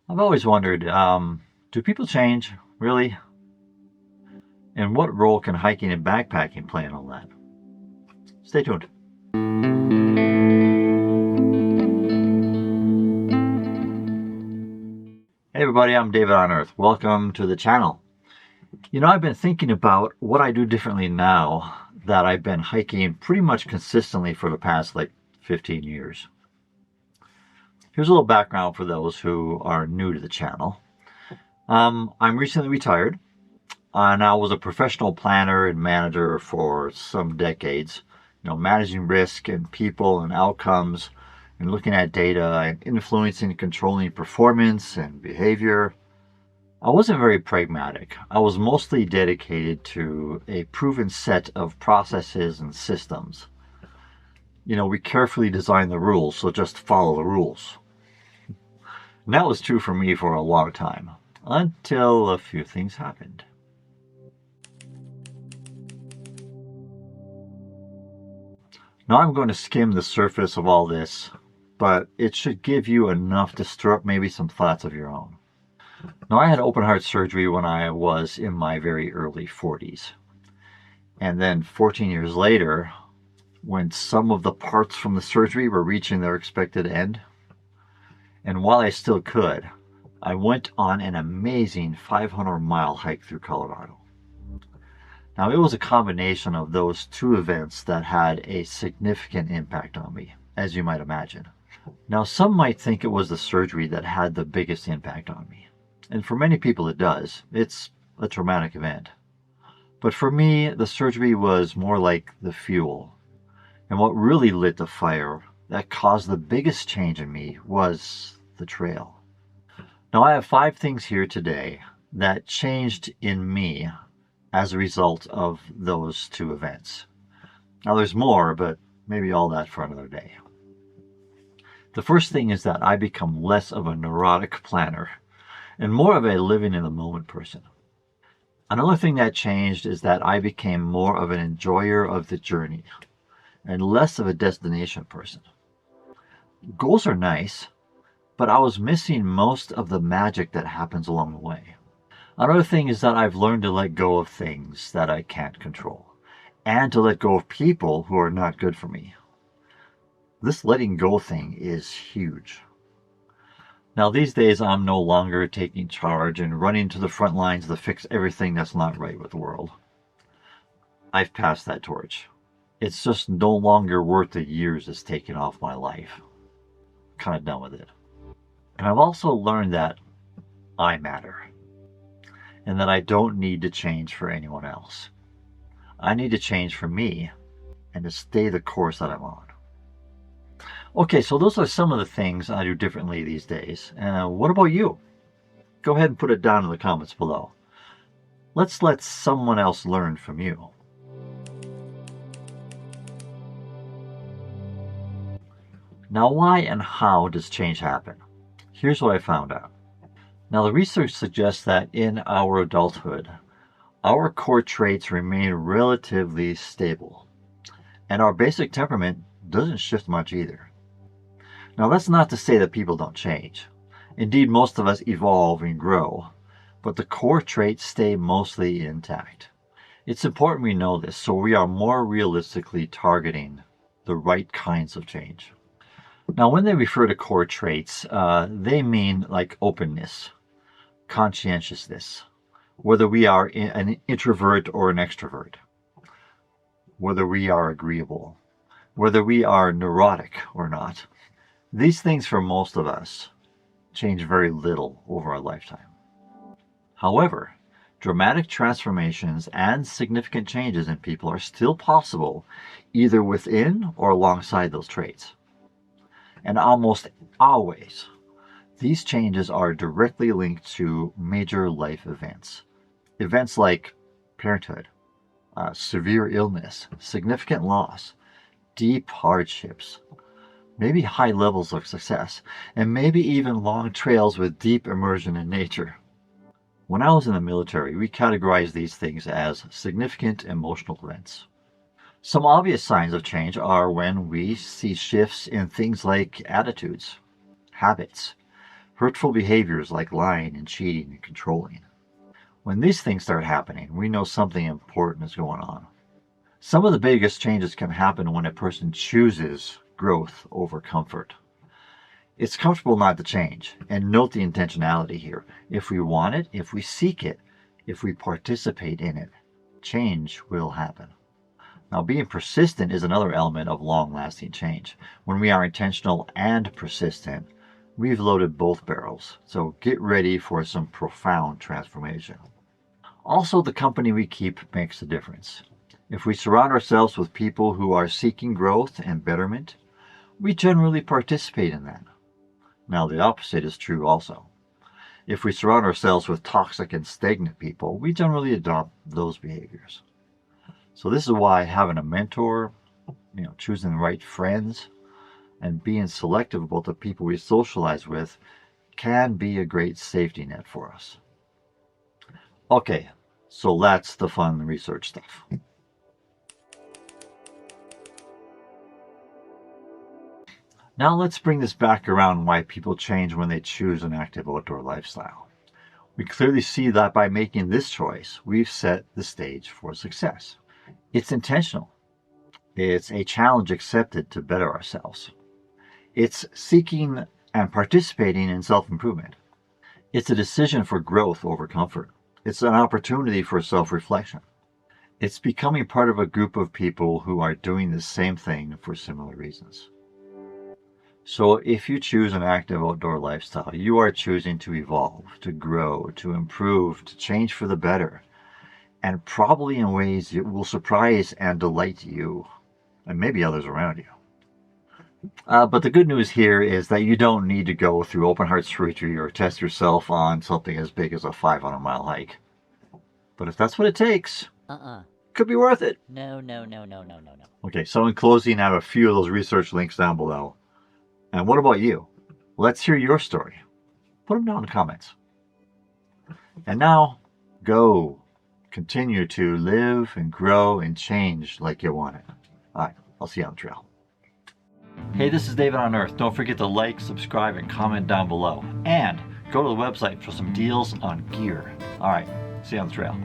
I've always wondered, do people change, really? And what role can hiking and backpacking play in all that? Stay tuned. Hey everybody, I'm David on Earth. Welcome to the channel. I've been thinking about what I do differently now that I've been hiking pretty much consistently for the past 15 years. Here's a little background for those who are new to the channel. I'm recently retired. And I was a professional planner and manager for some decades, managing risk and people and outcomes and looking at data and influencing and controlling performance and behavior. I wasn't very pragmatic. I was mostly dedicated to a proven set of processes and systems. We carefully design the rules, so just follow the rules. And that was true for me for a long time, until a few things happened. Now I'm going to skim the surface of all this, but it should give you enough to stir up maybe some thoughts of your own. Now I had open heart surgery when I was in my very early 40s. And then 14 years later, when some of the parts from the surgery were reaching their expected end, and while I still could, I went on an amazing 500-mile hike through Colorado. Now, it was a combination of those two events that had a significant impact on me, as you might imagine. Now, some might think it was the surgery that had the biggest impact on me. And for many people it does. It's a traumatic event. But for me, the surgery was more like the fuel. And what really lit the fire that caused the biggest change in me was the trail. Now, I have 5 things here today that changed in me as a result of those 2 events. Now there's more, but maybe all that for another day. The first thing is that I become less of a neurotic planner and more of a living in the moment person. Another thing that changed is that I became more of an enjoyer of the journey and less of a destination person. Goals are nice, but I was missing most of the magic that happens along the way. Another thing is that I've learned to let go of things that I can't control and to let go of people who are not good for me. This letting go thing is huge. Now these days I'm no longer taking charge and running to the front lines to fix everything that's not right with the world. I've passed that torch. It's just no longer worth the years it's taken off my life. Kind of done with it. And I've also learned that I matter. And that I don't need to change for anyone else. I need to change for me and to stay the course that I'm on. Okay, so those are some of the things I do differently these days. What about you? Go ahead and put it down in the comments below. Let's let someone else learn from you. Now, why and how does change happen? Here's what I found out. Now, the research suggests that in our adulthood, our core traits remain relatively stable, and our basic temperament doesn't shift much either. Now, that's not to say that people don't change. Indeed, most of us evolve and grow, but the core traits stay mostly intact. It's important we know this, so we are more realistically targeting the right kinds of change. Now, when they refer to core traits, they mean like openness, conscientiousness, whether we are an introvert or an extrovert, whether we are agreeable, whether we are neurotic or not. These things for most of us change very little over our lifetime. However, dramatic transformations and significant changes in people are still possible either within or alongside those traits. And almost always, these changes are directly linked to major life events. Events like parenthood, severe illness, significant loss, deep hardships, maybe high levels of success, and maybe even long trails with deep immersion in nature. When I was in the military, we categorized these things as significant emotional events. Some obvious signs of change are when we see shifts in things like attitudes, habits, hurtful behaviors like lying and cheating and controlling. When these things start happening, we know something important is going on. Some of the biggest changes can happen when a person chooses growth over comfort. It's comfortable not to change, and note the intentionality here. If we want it, if we seek it, if we participate in it, change will happen. Now, being persistent is another element of long-lasting change. When we are intentional and persistent, we've loaded both barrels, so get ready for some profound transformation. Also, the company we keep makes a difference. If we surround ourselves with people who are seeking growth and betterment, we generally participate in that. Now, the opposite is true also. If we surround ourselves with toxic and stagnant people, we generally adopt those behaviors. So this is why having a mentor, choosing the right friends, and being selective about the people we socialize with can be a great safety net for us. Okay, so that's the fun research stuff. Now let's bring this back around why people change when they choose an active outdoor lifestyle. We clearly see that by making this choice, we've set the stage for success. It's intentional. It's a challenge accepted to better ourselves. It's seeking and participating in self-improvement. It's a decision for growth over comfort. It's an opportunity for self-reflection. It's becoming part of a group of people who are doing the same thing for similar reasons. So if you choose an active outdoor lifestyle, you are choosing to evolve, to grow, to improve, to change for the better, and probably in ways that will surprise and delight you, and maybe others around you. But the good news here is that you don't need to go through open heart surgery or test yourself on something as big as a 500-mile hike. But if that's what it takes, could be worth it. No. Okay, so in closing, I have a few of those research links down below. And what about you? Let's hear your story. Put them down in the comments. And now, go. Continue to live and grow and change like you want it. All right, I'll see you on the trail. Hey, this is David on Earth. Don't forget to like, subscribe, and comment down below. And go to the website for some deals on gear. All right, see you on the trail.